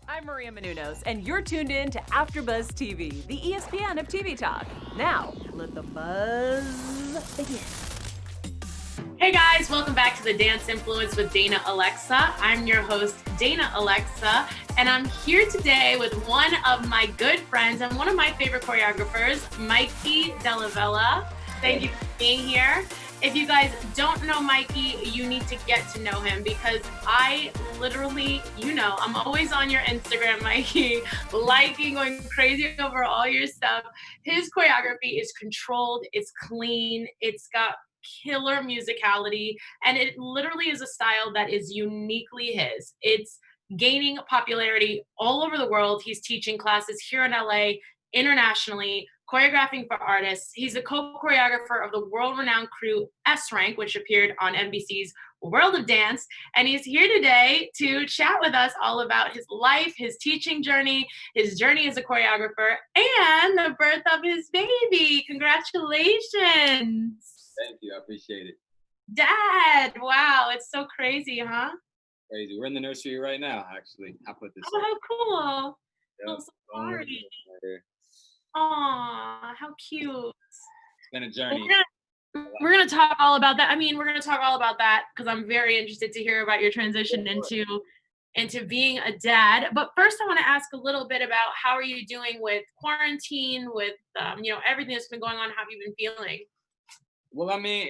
I'm Maria Menounos, and you're tuned in to AfterBuzz TV, the ESPN of TV talk. Now, let the buzz begin. Hey guys, welcome back to the Dance Influence with Dana Alexa. I'm your host, Dana Alexa, and I'm here today with one of my good friends and one of my favorite choreographers, Mikey DellaVella. Thank you for being here. If you guys don't know Mikey, you need to get to know him because I literally, I'm always on your Instagram, Mikey, liking, going crazy over all your stuff. His choreography is controlled, it's clean, it's got killer musicality, and it literally is a style that is uniquely his. It's gaining popularity all over the world. He's teaching classes here in LA, internationally, choreographing for artists. He's a co-choreographer of the world-renowned crew SRank, which appeared on NBC'S World of Dance. And he's here today to chat with us all about his life, his teaching journey, his journey as a choreographer, and the birth of his baby. Congratulations. Thank you. I appreciate it. Dad, wow, it's so crazy, huh? Crazy. We're in the nursery right now, actually. I put this. Oh, how cool. Yep. I'm so sorry. Aw, how cute. It's been a journey. We're gonna talk all about that. I mean, we're gonna talk all about that because I'm very interested to hear about your transition into being a dad. But first, I want to ask a little bit about how are you doing with quarantine, with everything that's been going on. How have you been feeling? Well, I mean,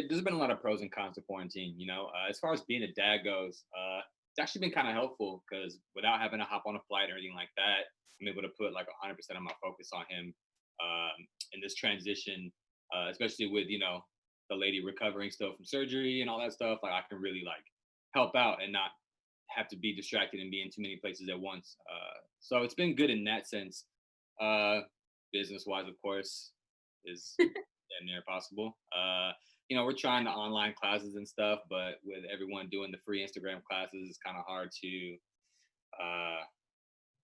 there's been a lot of pros and cons to quarantine. As far as being a dad goes, it's actually been kind of helpful because without having to hop on a flight or anything like that, I'm able to put like 100% of my focus on him in this transition, especially with the lady recovering still from surgery and all that stuff. Like I can really like help out and not have to be distracted and be in too many places at once. So it's been good in that sense. Business-wise, of course, is damn near possible. We're trying the online classes and stuff, but with everyone doing the free Instagram classes, it's kind of hard to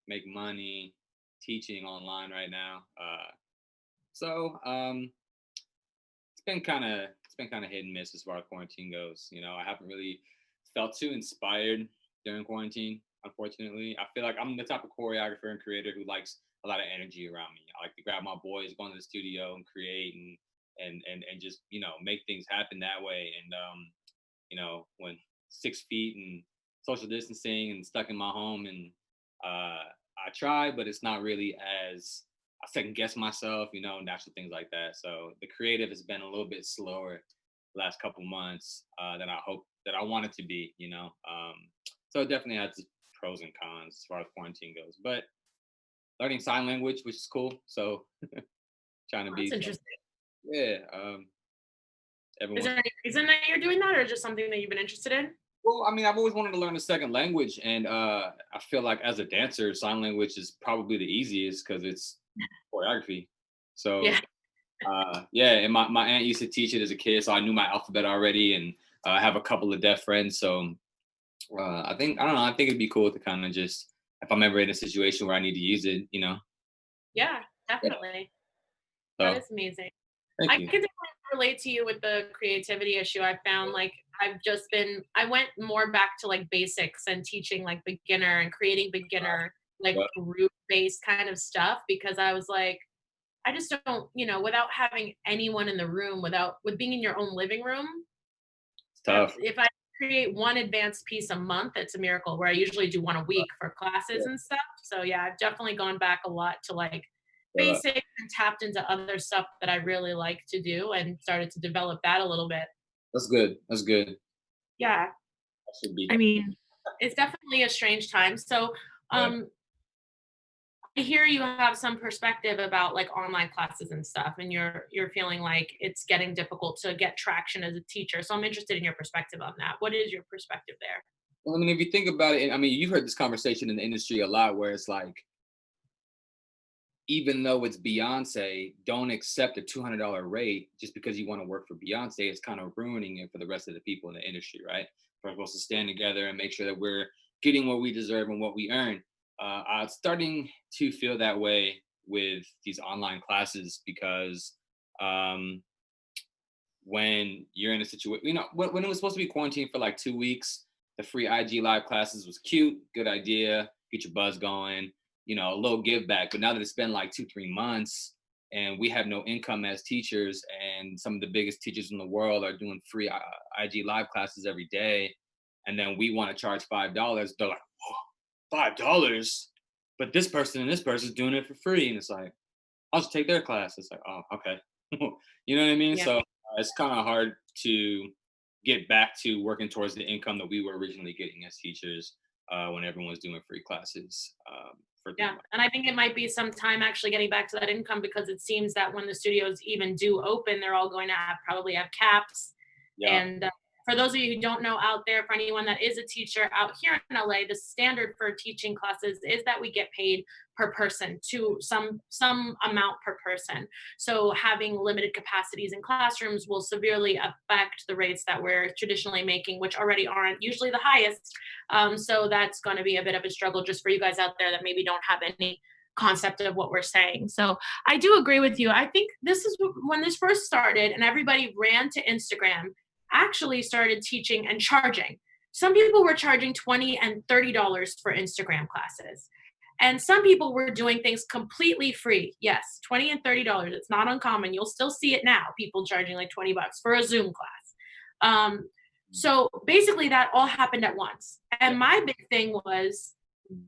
make money teaching online right now. So it's been kind of hit and miss as far as quarantine goes. I haven't really felt too inspired during quarantine, unfortunately. I feel like I'm the type of choreographer and creator who likes a lot of energy around me. I like to grab my boys, go into the studio and create and just make things happen that way. And when 6 feet and social distancing and stuck in my home, and I try, but it's not really as I second guess myself, natural things like that. So the creative has been a little bit slower the last couple months than I hope that I want it to be. So it definitely has its pros and cons as far as quarantine goes. But learning sign language, which is cool. So trying to be. That's interesting. Yeah. Is there any reason that you're doing that, or just something that you've been interested in? Well, I mean, I've always wanted to learn a second language, and I feel like as a dancer, sign language is probably the easiest because it's choreography. So, and my aunt used to teach it as a kid, so I knew my alphabet already, and I have a couple of deaf friends. So, I think it'd be cool to kind of just, if I'm ever in a situation where I need to use it, Yeah, definitely. So, that is amazing. Thank you. I can definitely relate to you with the creativity issue. I found like I went more back to like basics and teaching like beginner and creating beginner, like group based kind of stuff because I was like, I just don't, without having anyone in the room, with being in your own living room. It's tough. If I create one advanced piece a month, it's a miracle where I usually do one a week for classes and stuff. So yeah, I've definitely gone back a lot to like basic and tapped into other stuff that I really like to do and started to develop that a little bit. That's good. Yeah. That should be. I mean, it's definitely a strange time. So I hear you have some perspective about like online classes and stuff, and you're feeling like it's getting difficult to get traction as a teacher. So I'm interested in your perspective on that. What is your perspective there? Well, I mean, if you think about it, I mean, you've heard this conversation in the industry a lot where it's like, even though it's Beyonce, don't accept a $200 rate just because you want to work for Beyonce. It's kind of ruining it for the rest of the people in the industry, right? We're supposed to stand together and make sure that we're getting what we deserve and what we earn. I'm starting to feel that way with these online classes because when you're in a situation, when it was supposed to be quarantined for like 2 weeks, the free IG live classes was cute, good idea. get your buzz going, a little give back. But now that it's been like 2-3 months and we have no income as teachers, and some of the biggest teachers in the world are doing free IG live classes every day, and then we want to charge $5, they're like, oh, $5? But this person and this person is doing it for free. And it's like, I'll just take their class. It's like, oh, okay. You know what I mean? Yeah. So it's kind of hard to get back to working towards the income that we were originally getting as teachers when everyone's doing free classes. Yeah, and I think it might be some time actually getting back to that income, because it seems that when the studios even do open, they're all going to probably have caps. Yeah. And for those of you who don't know out there, for anyone that is a teacher out here in LA, the standard for teaching classes is that we get paid per person, to some amount per person. So having limited capacities in classrooms will severely affect the rates that we're traditionally making, which already aren't usually the highest. So that's going to be a bit of a struggle just for you guys out there that maybe don't have any concept of what we're saying. So I do agree with you. I think this is when this first started and everybody ran to Instagram, actually started teaching and charging. Some people were charging $20 and $30 for Instagram classes. And some people were doing things completely free. Yes, $20 and $30. It's not uncommon. You'll still see it now, people charging like $20 for a Zoom class. So basically that all happened at once. And my big thing was,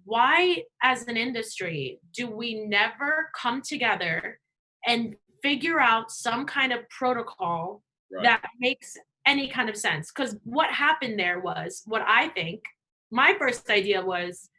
why as an industry do we never come together and figure out some kind of protocol that makes any kind of sense? Because what happened there was, what I think, my first idea was,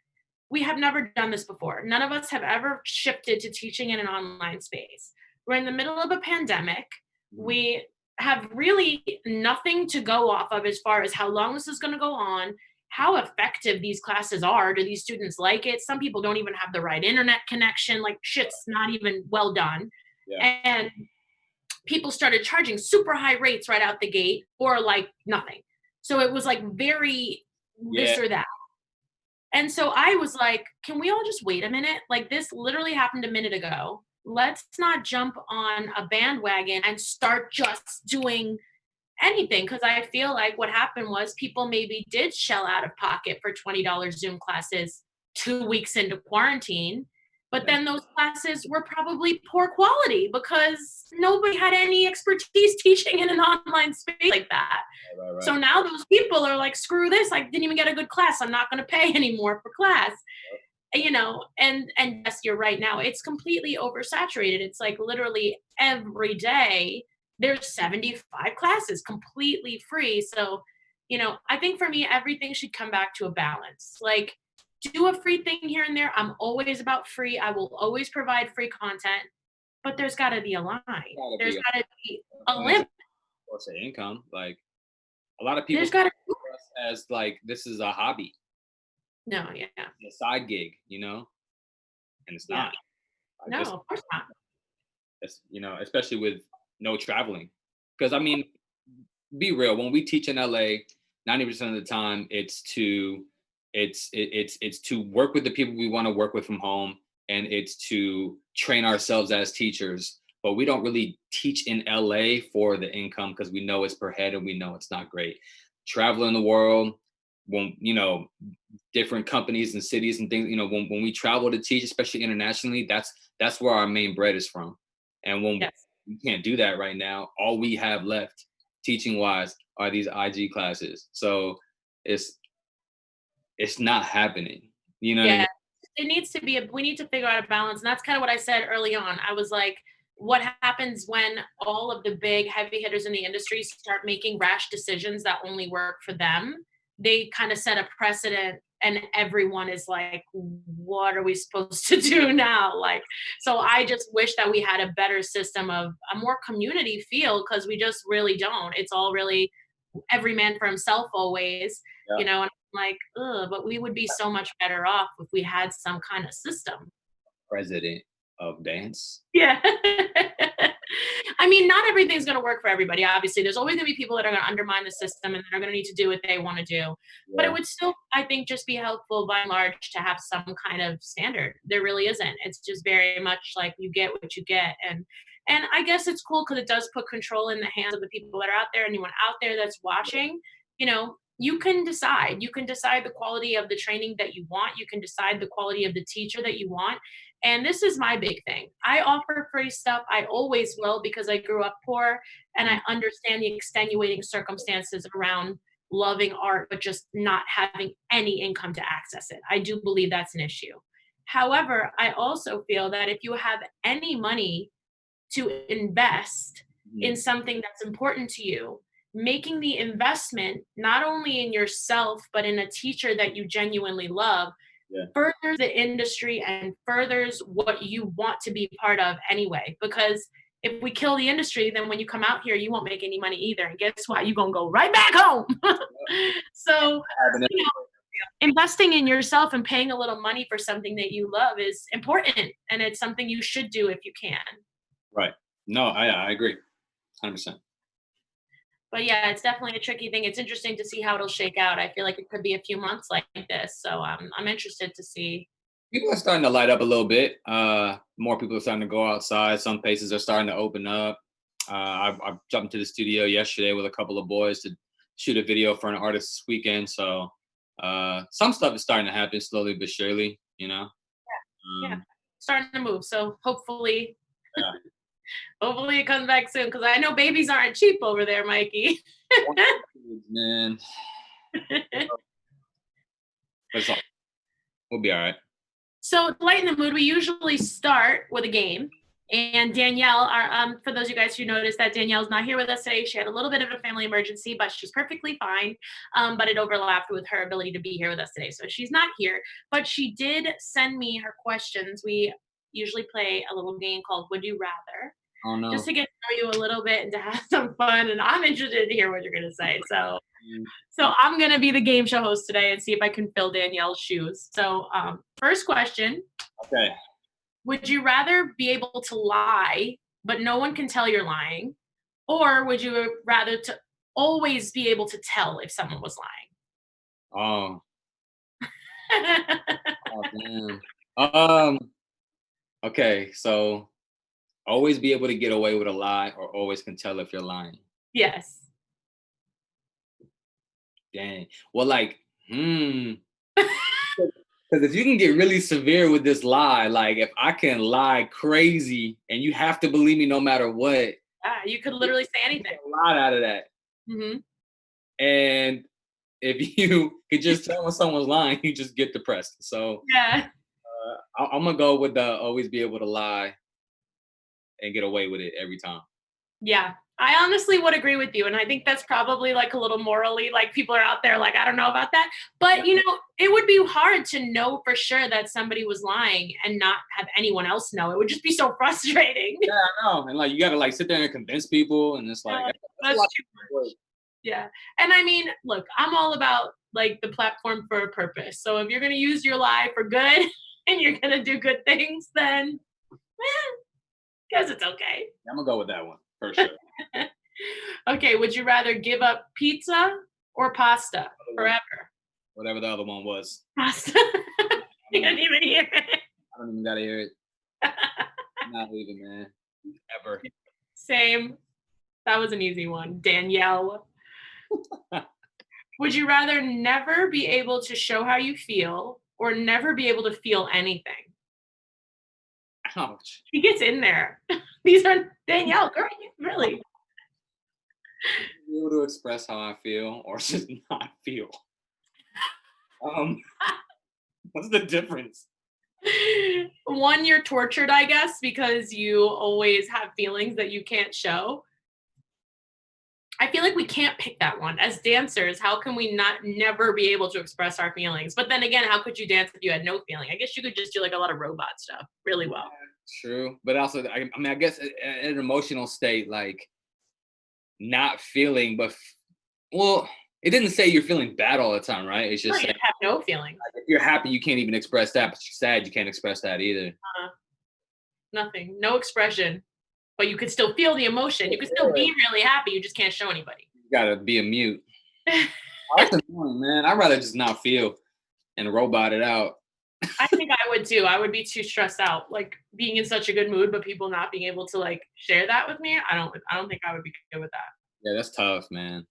we have never done this before. None of us have ever shifted to teaching in an online space. We're in the middle of a pandemic. We have really nothing to go off of as far as how long this is going to go on, how effective these classes are. Do these students like it? Some people don't even have the right internet connection. Like, shit's not even well done. Yeah. And people started charging super high rates right out the gate, or like nothing. So it was like very this or that. And so I was like, can we all just wait a minute? Like, this literally happened a minute ago. Let's not jump on a bandwagon and start just doing anything. Because I feel like what happened was people maybe did shell out of pocket for $20 Zoom classes 2 weeks into quarantine. But then those classes were probably poor quality because nobody had any expertise teaching in an online space like that. Right. So now those people are like, screw this. I didn't even get a good class. I'm not going to pay anymore for class. And yes, you're right. Now it's completely oversaturated. It's like literally every day there's 75 classes completely free. So, I think for me, everything should come back to a balance. Like, do a free thing here and there. I'm always about free. I will always provide free content, but there's got to be a line. There's got to be a limit. Or say income. Like, a lot of people There's got to as like, this is a hobby. No, yeah. A side gig, and it's not. No, of course not. It's, especially with no traveling. Because I mean, be real, when we teach in LA, 90% of the time it's to work with the people we want to work with from home, and it's to train ourselves as teachers. But we don't really teach in LA for the income, because we know it's per head and we know it's not great. Traveling the world, when different companies and cities and things, when we travel to teach, especially internationally, that's where our main bread is from. And when we can't do that right now, all we have left teaching wise are these IG classes. So it's not happening. You know what I mean? It needs to be we need to figure out a balance. And that's kind of what I said early on. I was like, what happens when all of the big heavy hitters in the industry start making rash decisions that only work for them? They kind of set a precedent, and everyone is like, what are we supposed to do now? Like, so I just wish that we had a better system of a more community feel, because we just really don't. It's all really every man for himself always, and I'm like, ugh, but we would be so much better off if we had some kind of system. President of dance. Yeah. I mean, not everything's going to work for everybody. Obviously, there's always going to be people that are going to undermine the system and that are going to need to do what they want to do. Yeah. But it would still, I think, just be helpful by and large to have some kind of standard. There really isn't. It's just very much like you get what you get. And I guess it's cool because it does put control in the hands of the people that are out there. Anyone out there that's watching, you can decide. You can decide the quality of the training that you want. You can decide the quality of the teacher that you want. And this is my big thing. I offer free stuff. I always will because I grew up poor and I understand the extenuating circumstances around loving art, but just not having any income to access it. I do believe that's an issue. However, I also feel that if you have any money to invest Mhm. in something that's important to you, making the investment not only in yourself, but in a teacher that you genuinely love Yeah. furthers the industry and furthers what you want to be part of anyway. Because if we kill the industry, then when you come out here, you won't make any money either. And guess what? You're going to go right back home. So, Having you know, investing in yourself and paying a little money for something that you love is important. And it's something you should do if you can. Right. No, I agree. 100%. But yeah, it's definitely a tricky thing. It's interesting to see how it'll shake out. I feel like it could be a few months like this. So I'm interested to see. People are starting to light up a little bit. More people are starting to go outside. Some places are starting to open up. I jumped into the studio yesterday with a couple of boys to shoot a video for an artist's weekend. So some stuff is starting to happen slowly but surely, you know. Yeah, Um, starting to move. So hopefully, yeah. hopefully it comes back soon because I know babies aren't cheap over there, Mikey. Man, that's all. We'll be all right. So to lighten the mood, we usually start with a game. And Danielle, for those of you guys who noticed that Danielle's not here with us today, she had a little bit of a family emergency, but she's perfectly fine. But it overlapped with her ability to be here with us today. So she's not here, but she did send me her questions. We usually play a little game called Would You Rather, Oh no. just to get to know you a little bit and to have some fun. And I'm interested to hear what you're going to say. So I'm going to be the game show host today and see if I can fill Danielle's shoes. So first question. Okay. Would you rather be able to lie, but no one can tell you're lying? Or would you rather to always be able to tell if someone was Oh. lying? Oh damn. Um. Okay. So always be able to get away with a lie, or always can tell if you're lying. Yes. Dang. Well, like, because if you can get really severe with this lie, like if I can lie crazy and you have to believe me no matter what, You could literally say you anything. get a lot out of that. Hmm. And if you could just tell when someone's lying, you just get depressed. So Yeah. I'm gonna go with the always be able to lie and get away with it every time. Yeah. I honestly would agree with you. And I think that's probably like a little morally, like people are out there like, I don't know about that. But, it would be hard to know for sure that somebody was lying and not have anyone else know. It would just be so frustrating. Yeah, I know. And like you gotta like sit there and convince people, and it's like Yeah, that's a that's lot too of work. much. Yeah. And I mean, look, I'm all about like the platform for a purpose. So if you're going to use your lie for good and you're going to do good things, then guess it's okay. I'm gonna go with that one for sure. Okay. Would you rather give up pizza or pasta forever? Whatever the other one was. Pasta. You didn't even hear it. I don't even gotta hear it. Not leaving, man. Ever. Same. That was an easy one. Danielle. Would you rather never be able to show how you feel or never be able to feel anything? Ouch. He gets in there. These are Danielle, girl, really. Be able to express how I feel or just not feel. What's the difference? One, you're tortured, I guess, because you always have feelings that you can't show. I feel like we can't pick that one. As dancers, how can we not never be able to express our feelings? But then again, how could you dance if you had no feeling? I guess you could just do like a lot of robot stuff really well. True, but also, I mean, I guess in an emotional state, like not feeling, but well, it didn't say you're feeling bad all the time, right? It's Or just you saying have no feelings. like, if you're happy, you can't even express that, but you're sad, you can't express that either. Nothing, no expression, but you could still feel the emotion. You could still be really happy. You just can't show anybody. You gotta be a mute. That's annoying, man. I'd rather just not feel and robot it out. I think I would too. I would be too stressed out, like being in such a good mood, but people not being able to like share that with me. I don't think I would be good with that. Yeah, that's tough, man.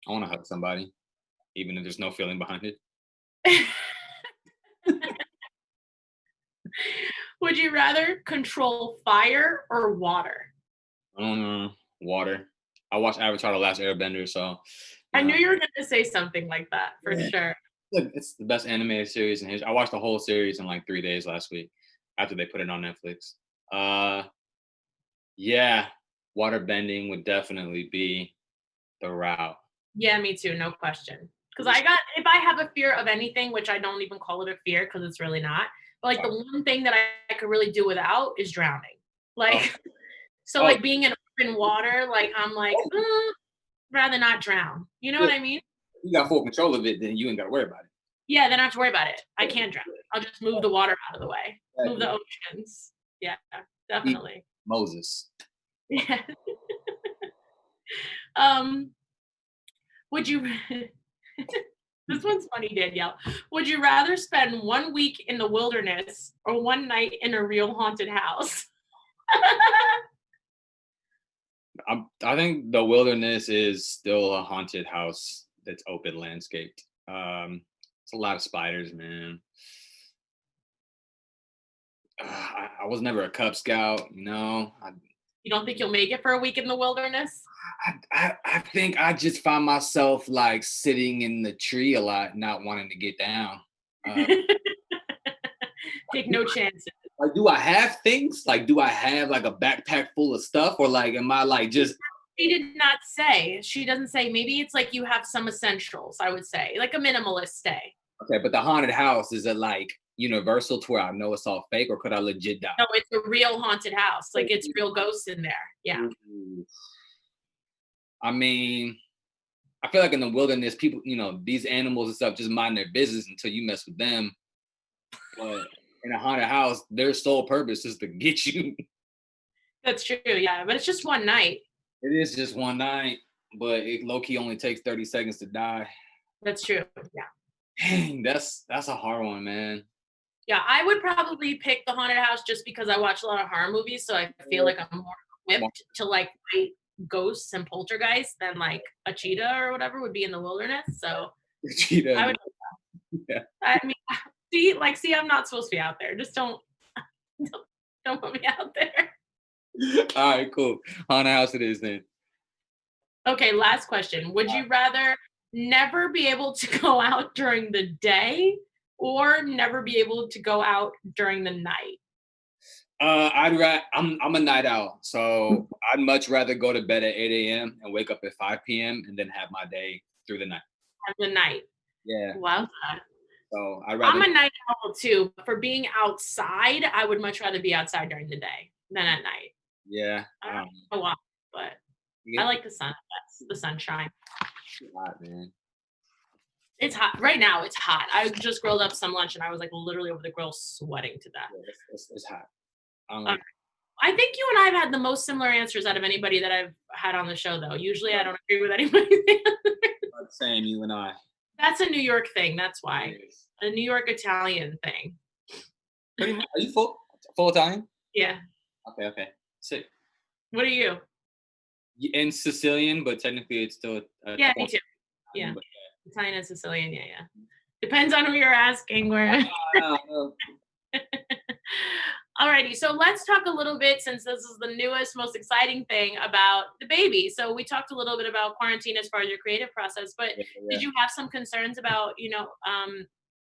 I want to hug somebody. even if there's no feeling behind it. Would you rather control fire or water? Water. I watched Avatar: The Last Airbender, so I you knew know, you were going to say something like that for yeah. sure. Look, it's the best animated series in history. I watched the whole series in like 3 days last week after they put it on Netflix. Yeah, water bending would definitely be the route. Yeah, me too, no question. Because if I have a fear of anything, which I don't even call it a fear because it's really not, but like the one thing that I could really do without is drowning. Like, so Oh, like being in open water, like I'm like, rather not drown. You know what I mean? you got full control of it, then you ain't got to worry about it. Yeah, then I don't have to worry about it. I can't drown. I'll just move the water out of the way, move the oceans. Yeah, definitely. Moses. Yeah. Would you? This one's funny, Danielle. Would you rather spend 1 week in the wilderness or one night in a real haunted house? I think the wilderness is still a haunted house that's open landscaped. It's a lot of spiders, man. I was never a Cub Scout, you know. You don't think you'll make it for a week in the wilderness? I think I just find myself like sitting in the tree a lot, not wanting to get down. Take no chances. Like, do I have things? Like, do I have like a backpack full of stuff, or like, am I like just? She did not say. She doesn't say. Maybe it's like you have some essentials. I would say like a minimalist stay. Okay, but the haunted house, is it like universal to where I know it's all fake, or could I legit die? No, it's a real haunted house. Like it's real ghosts in there. Yeah. I mean, I feel like in the wilderness, people, these animals and stuff just mind their business until you mess with them. But in a haunted house, their sole purpose is to get you. That's true. Yeah, but it's just one night. It is just one night, but it low-key only takes 30 seconds to die. That's true. Yeah. Dang, that's a hard one, man. Yeah, I would probably pick the haunted house just because I watch a lot of horror movies, so I feel like I'm more equipped to like fight ghosts and poltergeists than like a cheetah or whatever would be in the wilderness. So Cheetah. I would. Yeah. I mean, see, I'm not supposed to be out there. Just don't put me out there. All right, cool. Haunted house it is then. Okay, last question. Would you rather never be able to go out during the day or never be able to go out during the night? I'm a night owl, so I'd much rather go to bed at 8 a.m. and wake up at 5 p.m. and then have my day through the night. Have the night. Yeah. Wow. So I'm a night owl too. For being outside, I would much rather be outside during the day than at night. Yeah. I don't know why, but I like the sun. That's the sunshine. It's hot, man. It's hot. Right now, it's hot. I just grilled up some lunch and I was like literally over the grill sweating to death. Yeah, it's hot. I think you and I have had the most similar answers out of anybody that I've had on the show, though. Usually I don't agree with anybody. Same, you and I. That's a New York thing. That's why. A New York Italian thing. Pretty much. Are you full Italian? Yeah. Okay. Sick. What are you? In Sicilian, but technically it's still. Yeah, me too. Yeah. Italian and Sicilian, yeah. Depends on who you're asking. Where. Alrighty, so let's talk a little bit, since this is the newest, most exciting thing about the baby. So we talked a little bit about quarantine as far as your creative process, but did you have some concerns about,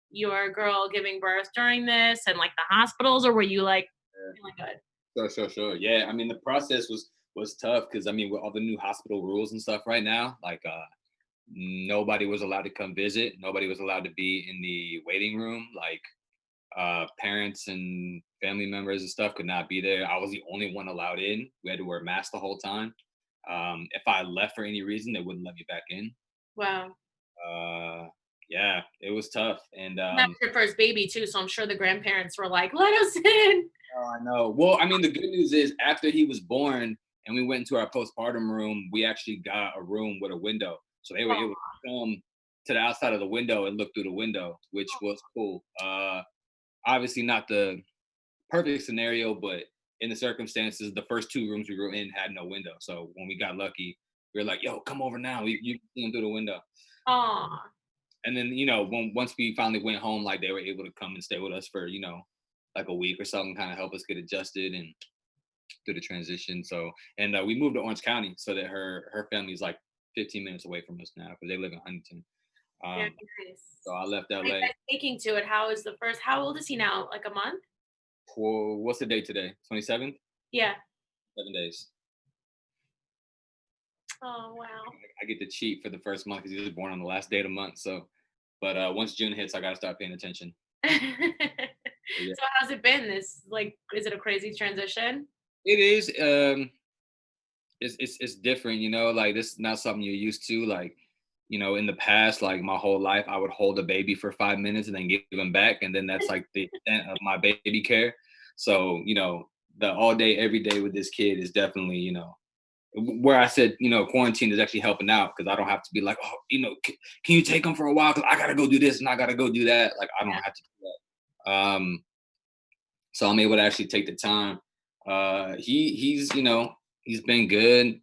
your girl giving birth during this and like the hospitals, or were you like feeling good? Sure. Yeah, I mean the process was tough because I mean with all the new hospital rules and stuff right now, like nobody was allowed to come visit, nobody was allowed to be in the waiting room, like parents and family members and stuff could not be there. I was the only one allowed in. We had to wear masks the whole time. If I left for any reason, they wouldn't let me back in. Wow. Yeah, it was tough. And that was your first baby too, so I'm sure the grandparents were like, "Let us in." Oh, I know. Well, I mean, the good news is after he was born and we went into our postpartum room, we actually got a room with a window, so they were able to come to the outside of the window and look through the window, which was cool. Obviously not the perfect scenario, but in the circumstances, the first two rooms we were in had no window. So when we got lucky, we were like, "Yo, come over now. You can see him through the window." Aw. And then, once we finally went home, like they were able to come and stay with us for, like a week or something, kind of help us get adjusted and through the transition. So, and we moved to Orange County so that her family is like 15 minutes away from us now because they live in Huntington. Very nice. So I left Like, LA. taking to it, how old is he now? Like a month? What's the date today? 27th? Yeah. 7 days. Oh, wow. I get to cheat for the first month because he was born on the last day of the month. So, but once June hits, I got to start paying attention. Yeah. So how's it been? Is it a crazy transition? It is. It's different, like this is not something you're used to. Like, in the past, like my whole life, I would hold a baby for 5 minutes and then give him back, and then that's like the extent of my baby care. So, the all day, every day with this kid is definitely, where I said, quarantine is actually helping out because I don't have to be like, oh, can you take him for a while? Because I gotta go do this and I gotta go do that. Like I don't have to do that. So I'm able to actually take the time. He's he's been good,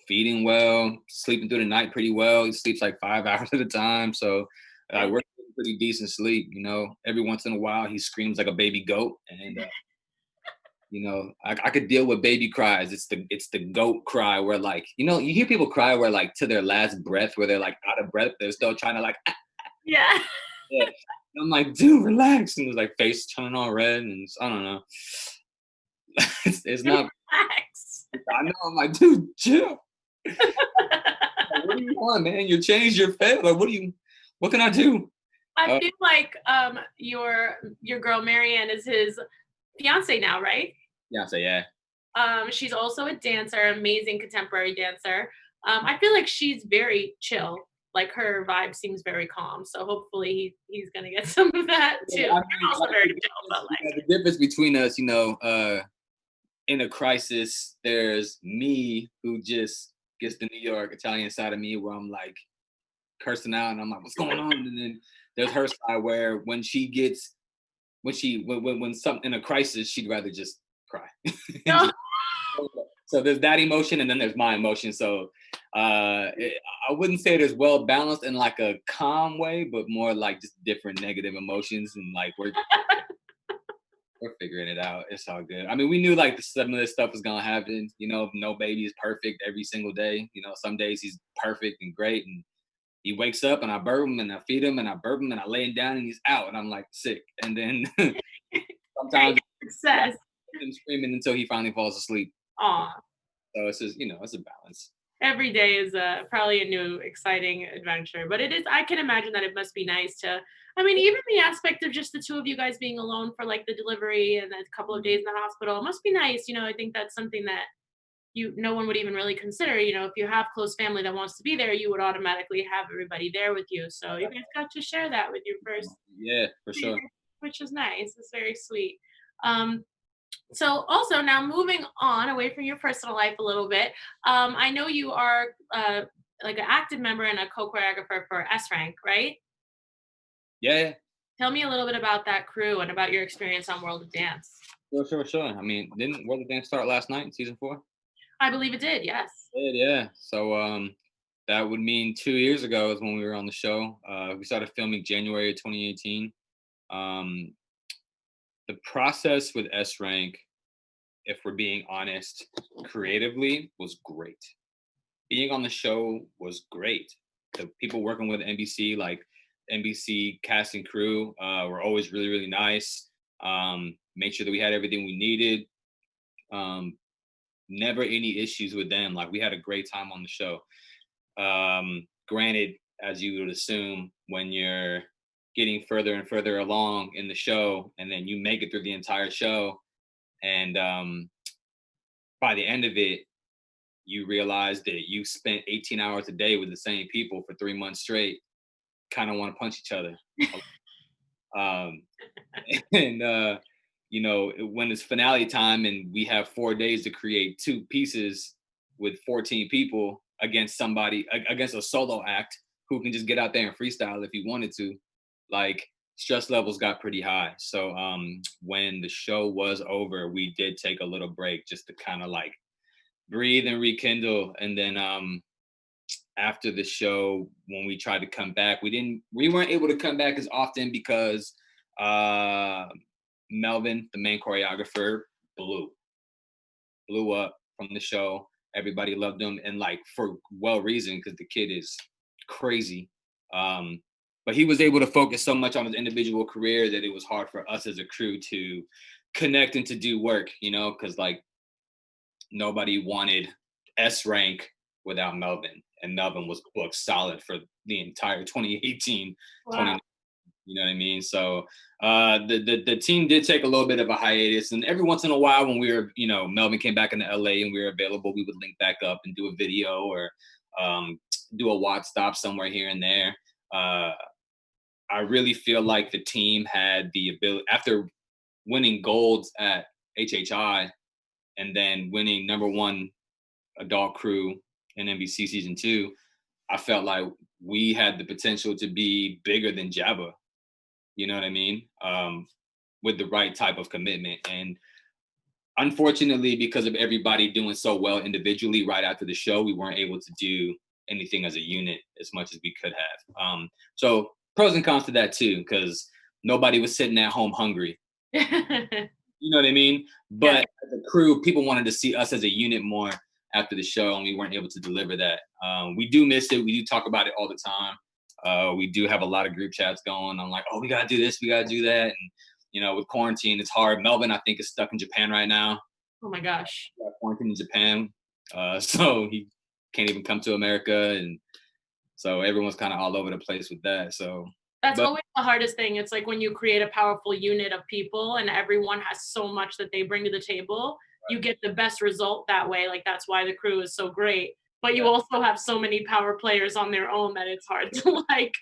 feeding well, sleeping through the night pretty well. He sleeps like 5 hours at a time. So we're getting pretty decent sleep. Every once in a while he screams like a baby goat, and I could deal with baby cries. It's the goat cry where like you hear people cry where like to their last breath where they're like out of breath. They're still trying to like Yeah. yeah. I'm like, dude, relax. And it's like face turning all red, and I don't know. It's not. Relax. I know. I'm like, dude, chill. Like, what do you want, man? You changed your face. Like, what can I do? I feel like your girl Marianne is his fiance now, right? Fiance, yeah. She's also a dancer, amazing contemporary dancer. I feel like she's very chill. Like her vibe seems very calm. So hopefully he's gonna get some of that too. Yeah, I mean, You're also very chill, but like the difference between us, in a crisis, there's me who just gets the New York Italian side of me where I'm like cursing out and I'm like, what's going on? And then there's her side where when something in a crisis, she'd rather just cry. no. So there's that emotion and then there's my emotion. So I wouldn't say it is well balanced in like a calm way, but more like just different negative emotions. And like we're figuring it out. It's all good. I mean, we knew like some of this stuff was gonna happen. No baby is perfect every single day. Some days he's perfect and great, and he wakes up and I burp him and I feed him and I burp him and I lay him down and he's out and I'm like sick. And then sometimes Success. him screaming until he finally falls asleep. Aw. So it's just it's a balance. Every day is probably a new exciting adventure, but it is. I can imagine that it must be nice to. I mean, even the aspect of just the two of you guys being alone for like the delivery and a couple of days in the hospital, it must be nice. I think that's something that no one would even really consider. If you have close family that wants to be there, you would automatically have everybody there with you. So you guys got to share that with your first. Yeah, for sure. Which is nice. It's very sweet. So also now moving on away from your personal life a little bit, I know you are like an active member and a co-choreographer for SRank, right? Yeah. Tell me a little bit about that crew and about your experience on World of Dance. Sure. I mean, didn't World of Dance start last night, season 4? I believe it did, yes. It did, yeah. So that would mean 2 years ago is when we were on the show. We started filming January of 2018. The process with SRank, if we're being honest, creatively was great. Being on the show was great. The people working with NBC, like NBC cast and crew, were always really, really nice. Made sure that we had everything we needed. Never any issues with them. Like we had a great time on the show. Granted, as you would assume, when you're getting further and further along in the show, and then you make it through the entire show, and by the end of it, you realize that you spent 18 hours a day with the same people for 3 months straight, kind of want to punch each other. And when it's finale time and we have 4 days to create 2 pieces with 14 people against a solo act who can just get out there and freestyle if he wanted to, like stress levels got pretty high. So when the show was over, we did take a little break just to kind of like breathe and rekindle. And then after the show, when we tried to come back, we weren't able to come back as often because uh, Melvin, the main choreographer, blew up from the show. Everybody loved him, and like for well reason, because the kid is crazy. Um, but he was able to focus so much on his individual career that it was hard for us as a crew to connect and to do work, because like nobody wanted SRank without Melvin, and Melvin was booked solid for the entire 2018, Wow. you know what I mean? So the team did take a little bit of a hiatus, and every once in a while, when we were, Melvin came back into LA and we were available, we would link back up and do a video or do a watch stop somewhere here and there. I really feel like the team had the ability, after winning golds at HHI and then winning #1 adult crew in NBC season 2. I felt like we had the potential to be bigger than Jabba. You know what I mean? With the right type of commitment. And unfortunately, because of everybody doing so well individually right after the show, we weren't able to do anything as a unit as much as we could have. So pros and cons to that too, because nobody was sitting at home hungry. You know what I mean? But as a crew, people wanted to see us as a unit more after the show, and we weren't able to deliver that. We do miss it. We do talk about it all the time. We do have a lot of group chats going on, like, oh, we gotta do this, we gotta do that. And with quarantine, it's hard. Melvin, I think, is stuck in Japan right now. Oh my gosh. Quarantine in Japan, so he can't even come to America, and so everyone's kind of all over the place with that. So That's always the hardest thing. It's like when you create a powerful unit of people and everyone has so much that they bring to the table, you get the best result that way. Like that's why the crew is so great. But you also have so many power players on their own that it's hard to like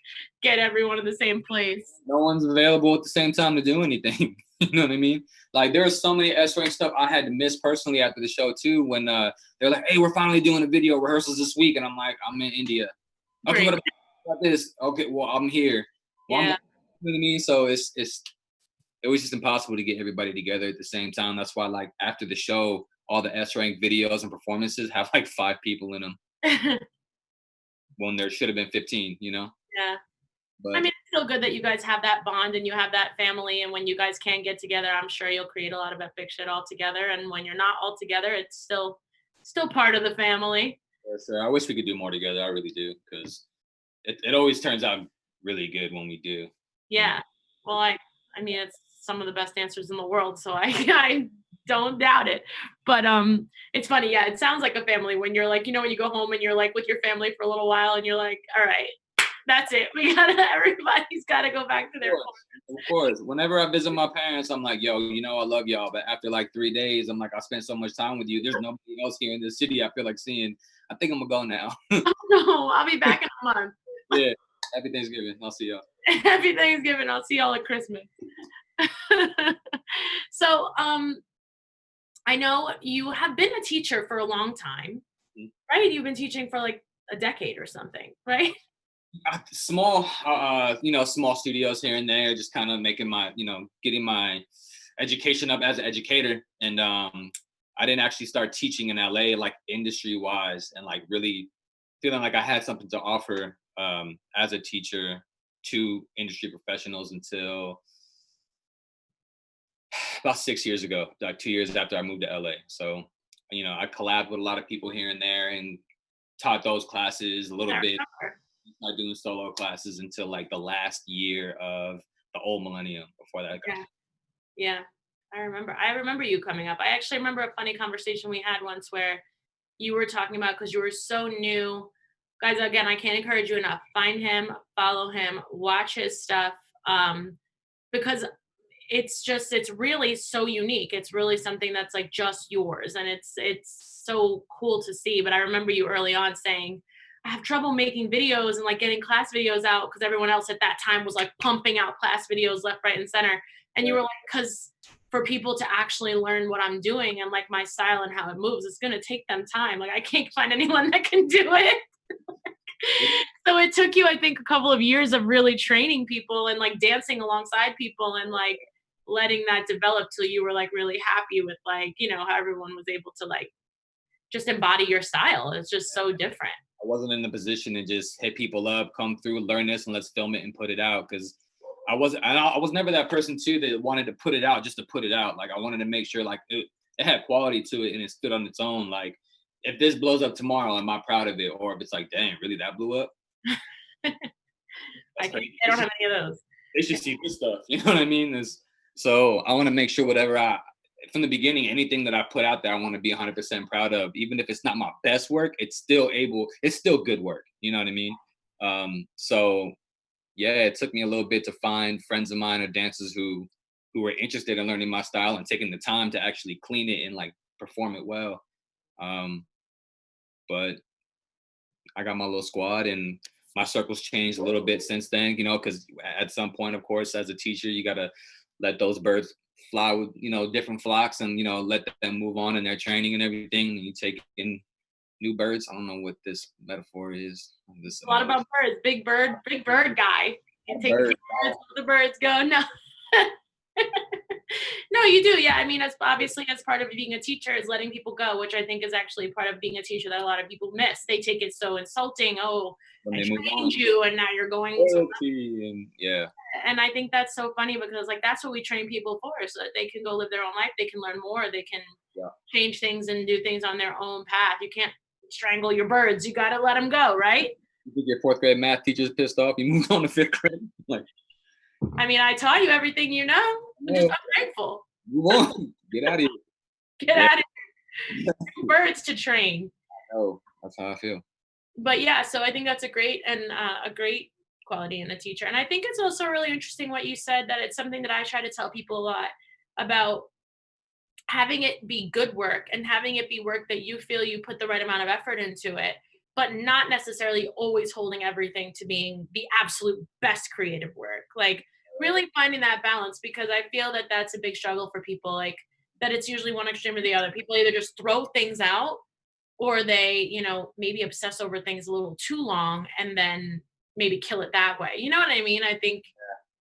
get everyone in the same place. No one's available at the same time to do anything. You know what I mean? Like there's so many SRank stuff I had to miss personally after the show too. When they're like, "Hey, we're finally doing a video rehearsals this week," and I'm like, "I'm in India." Okay, what about this? Okay, well, I'm here. Well, you know what I mean? So it was just impossible to get everybody together at the same time. That's why, like, after the show, all the SRank videos and performances have like 5 people in them when there should have been 15. Yeah. But I mean, it's still good that you guys have that bond and you have that family. And when you guys can get together, I'm sure you'll create a lot of epic shit all together. And when you're not all together, it's still part of the family. yes, sir. I wish we could do more together. I really do, because it always turns out really good when we do. Yeah. Well, I mean, it's some of the best dancers in the world, so I don't doubt it. But it's funny. Yeah, it sounds like a family when you're like, when you go home and you're like with your family for a little while and you're like, all right, that's it. Everybody's gotta go back to their Of course. Whenever I visit my parents, I'm like, yo, I love y'all. But after like 3 days, I'm like, I spent so much time with you. There's nobody else here in this city I feel like seeing. I think I'm gonna go now. Oh, no, I'll be back in a month. Yeah. Happy Thanksgiving. I'll see y'all. Happy Thanksgiving. I'll see y'all at Christmas. So, I know you have been a teacher for a long time, right? You've been teaching for like a decade or something, right? Small, small studios here and there, just kind of making my, getting my education up as an educator. And I didn't actually start teaching in LA, like industry wise, and like really feeling like I had something to offer as a teacher to industry professionals until about 6 years ago, like 2 years after I moved to LA. So, I collabed with a lot of people here and there and taught those classes a little bit. Started doing solo classes until like the last year of the old Millennium. Before that, Yeah. I remember you coming up. I actually remember a funny conversation we had once where you were talking about, because you were so new. Guys, again, I can't encourage you enough. Find him, follow him, watch his stuff. Because it's really so unique. It's really something that's like just yours. And it's so cool to see. But I remember you early on saying, I have trouble making videos and like getting class videos out because everyone else at that time was like pumping out class videos left, right, and center. And you were like, because for people to actually learn what I'm doing and like my style and how it moves, it's going to take them time. Like I can't find anyone that can do it. So it took you, I think, a couple of years of really training people and like dancing alongside people and like letting that develop till you were like really happy with like, how everyone was able to like just embody your style. It's just so different. wasn't in the position to just hit people up, come through, learn this, and let's film it and put it out. Because I was never that person too that wanted to put it out just to put it out. Like I wanted to make sure like it had quality to it and it stood on its own. Like if this blows up tomorrow, am I proud of it? Or if it's like, dang, really that blew up? I don't have any of those. They should see this stuff. You know what I mean? So I want to make sure whatever from the beginning, anything that I put out there, I want to be 100% proud of. Even if it's not my best work, it's still good work. You know what I mean? So yeah, it took me a little bit to find friends of mine or dancers who were interested in learning my style and taking the time to actually clean it and like perform it well. But I got my little squad and my circle's changed a little bit since then, because at some point, of course, as a teacher, you got to let those birds fly with, different flocks and, let them move on in their training and everything. And you take in new birds. I don't know what this metaphor is. A lot about birds. Big bird guy. You take the birds, the birds go. No. No, you do. Yeah. I mean, as part of being a teacher is letting people go, which I think is actually part of being a teacher that a lot of people miss. They take it so insulting. Oh, I trained you and now you're going. Yeah. And I think that's so funny because like, that's what we train people for, so that they can go live their own life. They can learn more. They can change things and do things on their own path. You can't strangle your birds. You got to let them go. Right. You think your 4th grade math teacher's pissed off? You moved on to 5th grade. Like, I mean, I taught you everything you know. I'm just ungrateful. Move on. Get out of here. Get out of here. Birds to train. Oh, that's how I feel. But yeah, so I think that's a great quality in a teacher. And I think it's also really interesting what you said, that it's something that I try to tell people a lot about, having it be good work and having it be work that you feel you put the right amount of effort into it, but not necessarily always holding everything to being the absolute best creative work. Like really finding that balance, because I feel that that's a big struggle for people, like that it's usually one extreme or the other. People either just throw things out, or they, maybe obsess over things a little too long and then maybe kill it that way. You know what I mean? I think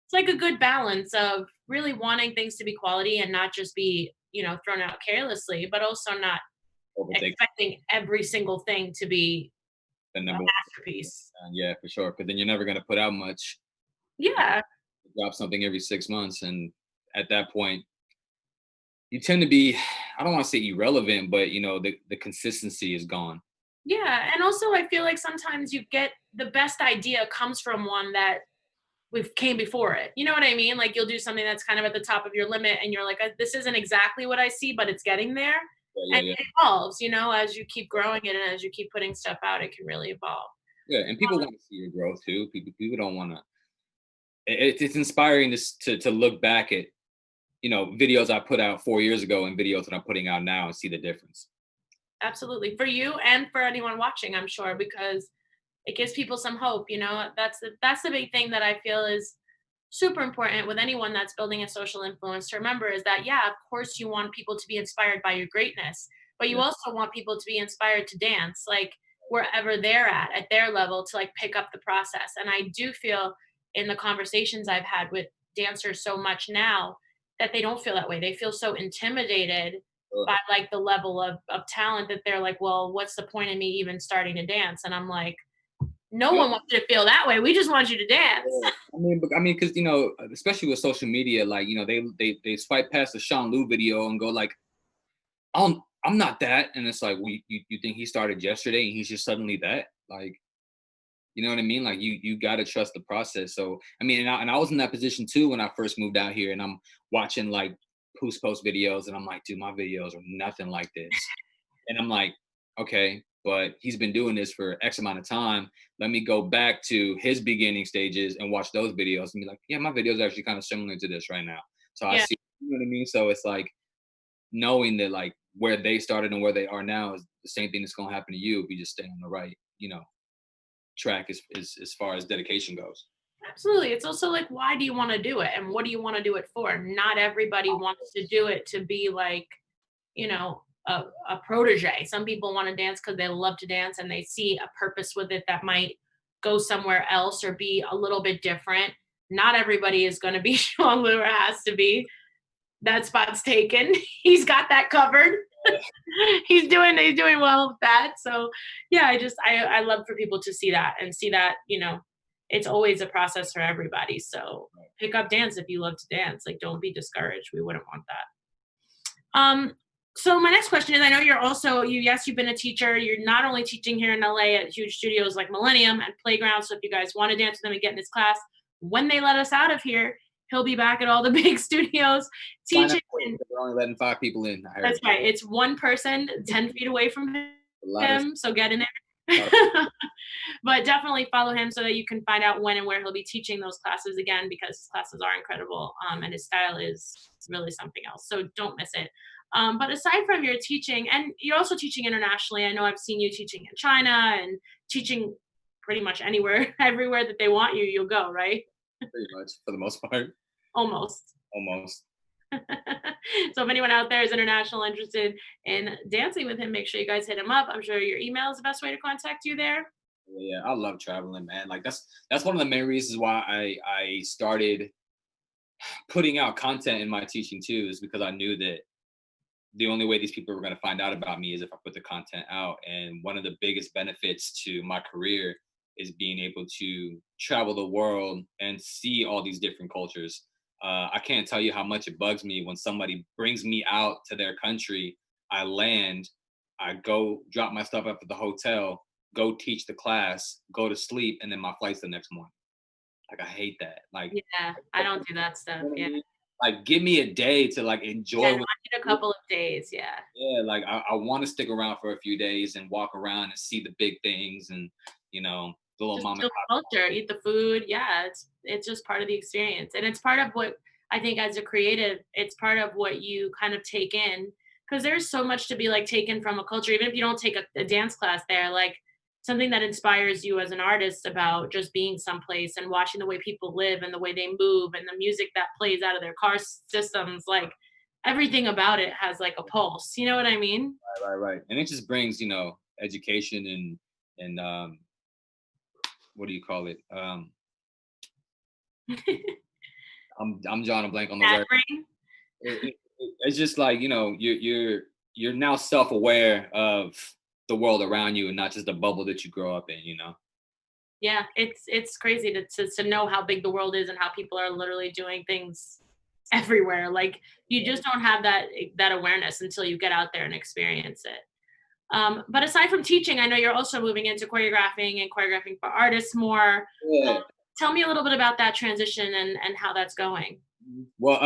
it's like a good balance of really wanting things to be quality and not just be, thrown out carelessly, but also not expecting every single thing to be a masterpiece. Yeah, for sure. Because then you're never going to put out much. Yeah. Drop something every 6 months. And at that point, you tend to be, I don't want to say irrelevant, but the consistency is gone. Yeah. And also I feel like sometimes you get the best idea comes from one that came before it. You know what I mean? Like you'll do something that's kind of at the top of your limit and you're like, this isn't exactly what I see, but it's getting there. And it evolves, as you keep growing it and as you keep putting stuff out, it can really evolve. Yeah. And people want to see your growth too. People don't want to, it's inspiring to look back at, videos I put out 4 years ago and videos that I'm putting out now and see the difference. Absolutely. For you and for anyone watching, I'm sure, because it gives people some hope. That's the big thing that I feel is super important with anyone that's building a social influence to remember, is that, yeah, of course you want people to be inspired by your greatness, but you also want people to be inspired to dance, like wherever they're at their level, to like pick up the process. And I do feel in the conversations I've had with dancers so much now that they don't feel that way. They feel so intimidated by like the level of talent that they're like, well, what's the point of me even starting to dance? And I'm like, no one wants you to feel that way. We just want you to dance. I mean, because especially with social media, like they swipe past the Sean Lou video and go like, I'm not that, and it's like, well, you think he started yesterday and he's just suddenly that? Like, you know what I mean? Like you got to trust the process. So I mean, and I was in that position too when I first moved out here, and I'm watching like Post videos, and I'm like, dude, my videos are nothing like this, and I'm like, okay. But he's been doing this for X amount of time. Let me go back to his beginning stages and watch those videos and be like, yeah, my videos are actually kind of similar to this right now. So I see, you know what I mean? So it's like knowing that like where they started and where they are now is the same thing that's going to happen to you if you just stay on the right, track as far as dedication goes. Absolutely. It's also like, why do you want to do it? And what do you want to do it for? Not everybody wants to do it to be like, a protege. Some people want to dance because they love to dance and they see a purpose with it that might go somewhere else or be a little bit different. Not everybody is going to be Sean Lou, or has to be. That spot's taken. He's got that covered. He's doing well with that. So yeah, I love for people to see that and see that, it's always a process for everybody. So pick up dance if you love to dance. Like, don't be discouraged. We wouldn't want that. So my next question is, I know you've been a teacher. You're not only teaching here in LA at huge studios like Millennium and Playground. So if you guys want to dance with them and get in his class, when they let us out of here, he'll be back at all the big studios Sign up teaching. quick, 'cause they're only letting 5 people in. I heard. That's right. It's one person 10 feet away from A lot of him. So get in lot there. But definitely follow him so that you can find out when and where he'll be teaching those classes again, because his classes are incredible, and his style is really something else. So don't miss it. But aside from your teaching, and you're also teaching internationally, I know I've seen you teaching in China and teaching pretty much anywhere, everywhere that they want you, you'll go, right? pretty much for the most part. Almost. Almost. So if anyone out there is international interested in dancing with him, make sure you guys hit him up. I'm sure your email is the best way to contact you there. Yeah, I love traveling, man. Like that's one of the main reasons why I started putting out content in my teaching too, is because I knew that the only way these people were going to find out about me is if I put the content out. And one of the biggest benefits to my career is being able to travel the world and see all these different cultures. I can't tell you how much it bugs me when somebody brings me out to their country. I land, I go drop my stuff up at the hotel, go teach the class, go to sleep, and then my flight's the next morning. Like, I hate that. Like, Yeah, I don't do that you stuff. know what I Yeah. mean? Like, give me a day to like Yeah, enjoy. no, I need a couple of days. Yeah. Yeah, like I want to stick around for a few days and walk around and see the big things and the little Just mom and feel pop. the culture, eat the food. Yeah, it's just part of the experience. And it's part of what I think as a creative, it's part of what you kind of take in, because there's so much to be like taken from a culture, even if you don't take a dance class there, like something that inspires you as an artist about just being someplace and watching the way people live and the way they move and the music that plays out of their car systems, like everything about it has like a pulse. You know what I mean? Right. And it just brings, education and what do you call it? I'm drawing a blank on the That word. brain. It's just like, you're now self-aware of the world around you and not just the bubble that you grow up in. Yeah, it's crazy to know how big the world is and how people are literally doing things everywhere. Like, you just don't have that awareness until you get out there and experience it. But aside from teaching, I know you're also moving into choreographing and choreographing for artists more. Yeah. Tell me a little bit about that transition and how that's going. Well,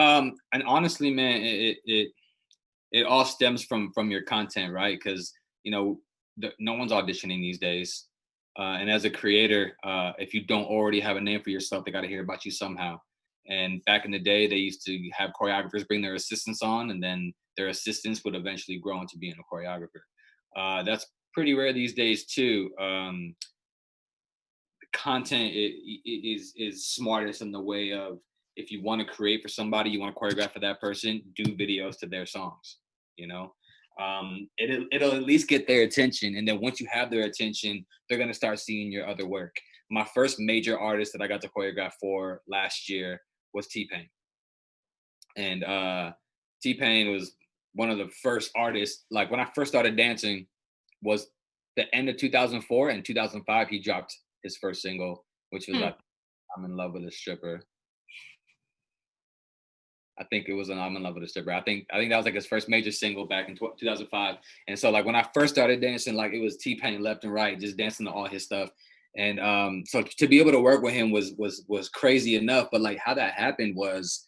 and honestly, man, it all stems from your content, right? Because no one's auditioning these days, and as a creator, if you don't already have a name for yourself, they got to hear about you somehow. And back in the day, they used to have choreographers bring their assistants on, and then their assistants would eventually grow into being a choreographer. That's pretty rare these days too. Content is smartest in the way of, if you want to create for somebody, you want to choreograph for that person, do videos to their songs. you know it'll at least get their attention, and then once you have their attention, they're going to start seeing your other work. My first major artist that I got to choreograph for last year was T-Pain. And T-Pain was one of the first artists. Like, when I first started dancing was the end of 2004, and 2005 he dropped his first single, which was I'm in love with a stripper. I think it was an I'm in love with a stripper. I think that was like his first major single back in 2005. And so, like, when I first started dancing, like, it was T-Pain left and right, just dancing to all his stuff. And so to be able to work with him was crazy enough. But like, how that happened was,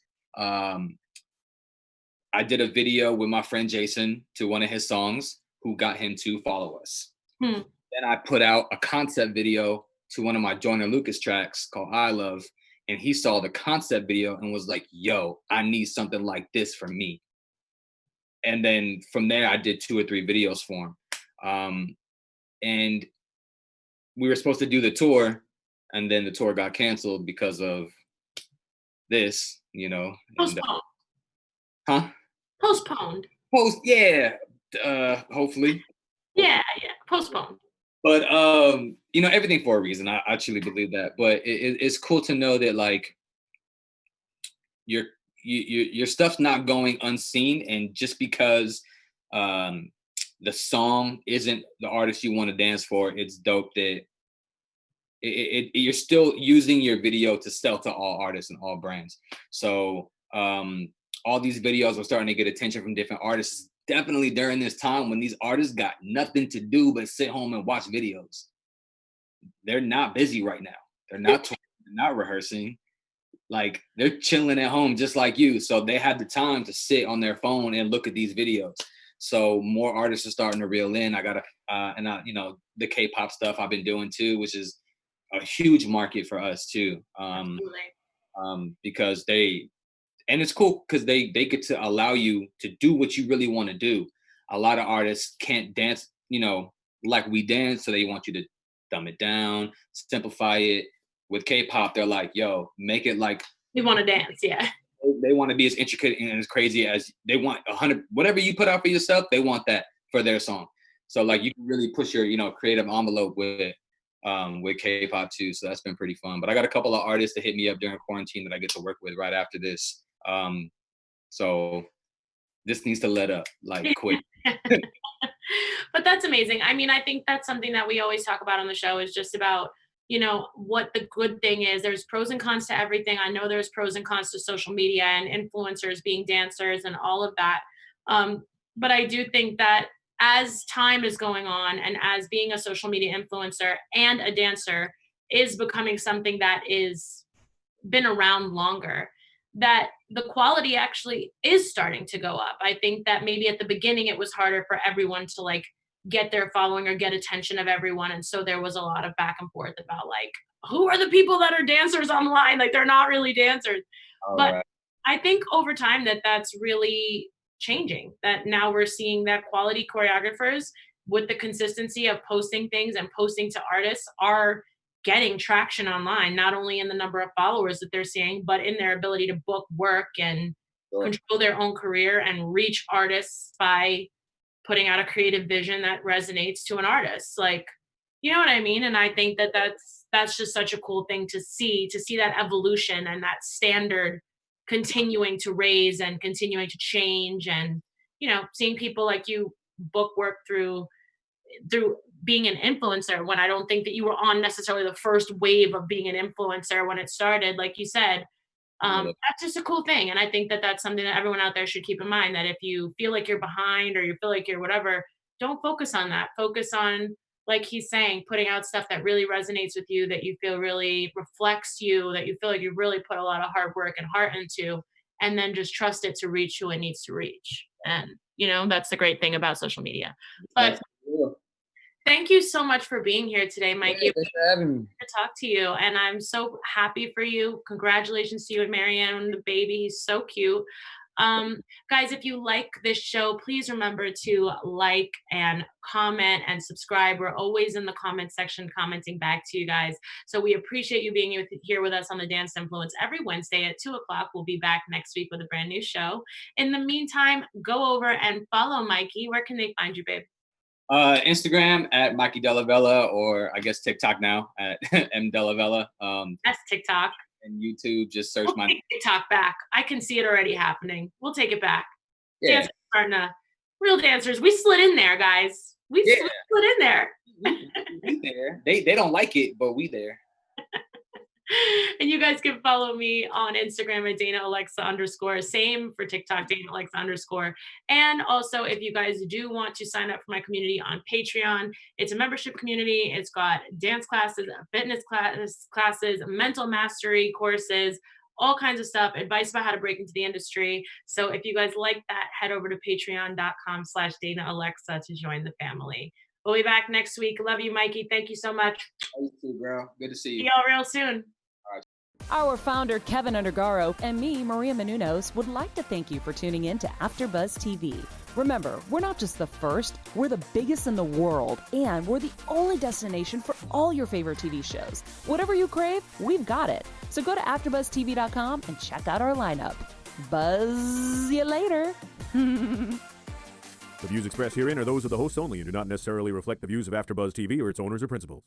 I did a video with my friend Jason to one of his songs, who got him to follow us. Then I put out a concept video to one of my Joyner Lucas tracks called I Love. And he saw the concept video and was like, yo, I need something like this for me. And then from there, I did 2 or 3 videos for him. And we were supposed to do the tour, and then the tour got canceled because of this, Postponed. Huh? Postponed. Yeah. Hopefully. Yeah. Postponed. But everything for a reason. I truly believe that. But it's cool to know that, like, your stuff's not going unseen, and just because the song isn't the artist you want to dance for, it's dope that you're still using your video to sell to all artists and all brands. So all these videos are starting to get attention from different artists, definitely during this time when these artists got nothing to do but sit home and watch videos. They're not busy right now. They're not touring, they're not rehearsing. Like, they're chilling at home just like you. So they have the time to sit on their phone and look at these videos. So more artists are starting to reel in. I got you know, the K-pop stuff I've been doing too, which is a huge market for us too. Because and it's cool because they get to allow you to do what you really want to do. A lot of artists can't dance, you know, like we dance, so they want you to dumb it down, simplify it. With K-pop, they're like, yo, make it like we want to dance. Yeah. They want to be as intricate and as crazy as they want. 100, whatever you put out for yourself, they want that for their song. So like, you can really push your, you know, creative envelope with K-pop too. So that's been pretty fun. But I got a couple of artists that hit me up during quarantine that I get to work with right after this. So this needs to let up like quick. But that's amazing. I mean, I think that's something that we always talk about on the show, is just about, you know, what the good thing is. There's pros and cons to everything. I know there's pros and cons to social media and influencers being dancers and all of that. But I do think that as time is going on, and as being a social media influencer and a dancer is becoming something that is been around longer, that the quality actually is starting to go up. I think that maybe at the beginning it was harder for everyone to like get their following or get attention of everyone. And so there was a lot of back and forth about like, who are the people that are dancers online? Like, they're not really dancers. But I think over time that's really changing, that now we're seeing that quality choreographers with the consistency of posting things and posting to artists are getting traction online, not only in the number of followers that they're seeing, but in their ability to book work and control their own career and reach artists by putting out a creative vision that resonates to an artist. Like, you know what I mean? And I think that that's just such a cool thing to see that evolution and that standard continuing to raise and continuing to change. And, you know, seeing people like you book work through being an influencer, when I don't think that you were on necessarily the first wave of being an influencer when it started, like you said. That's just a cool thing. And I think that that's something that everyone out there should keep in mind, that if you feel like you're behind or you feel like you're whatever, don't focus on that. Focus on, like he's saying, putting out stuff that really resonates with you, that you feel really reflects you, that you feel like you really put a lot of hard work and heart into, and then just trust it to reach who it needs to reach. And, you know, that's the great thing about social media. But thank you so much for being here today, Mikey. Yeah, thanks for having me. To talk to you, and I'm so happy for you. Congratulations to you and Marianne, the baby. He's so cute. Guys, if you like this show, please remember to like and comment and subscribe. We're always in the comment section commenting back to you guys. So we appreciate you being here with us on the Dance Influence every Wednesday at 2:00. We'll be back next week with a brand new show. In the meantime, go over and follow Mikey. Where can they find you, babe? Instagram at Mikey DellaVella, or I guess TikTok now at MDellaVella. That's TikTok. And YouTube, just search we'll take TikTok back. I can see it already happening. We'll take it back. Yeah. Dancers starting to, real dancers. We slid in there, guys. We slid in there. We there. They don't like it, but we there. And you guys can follow me on Instagram at DanaAlexa_. Same for TikTok, DanaAlexa_. And also, if you guys do want to sign up for my community on Patreon, it's a membership community. It's got dance classes, fitness classes, mental mastery courses, all kinds of stuff, advice about how to break into the industry. So if you guys like that, head over to patreon.com/DanaAlexa to join the family. We'll be back next week. Love you, Mikey. Thank you so much. You too, girl. Good to see you. See y'all real soon. Our founder, Kevin Undergaro, and me, Maria Menounos, would like to thank you for tuning in to AfterBuzz TV. Remember, we're not just the first, we're the biggest in the world, and we're the only destination for all your favorite TV shows. Whatever you crave, we've got it. So go to AfterBuzzTV.com and check out our lineup. Buzz you later. The views expressed herein are those of the hosts only and do not necessarily reflect the views of AfterBuzz TV or its owners or principals.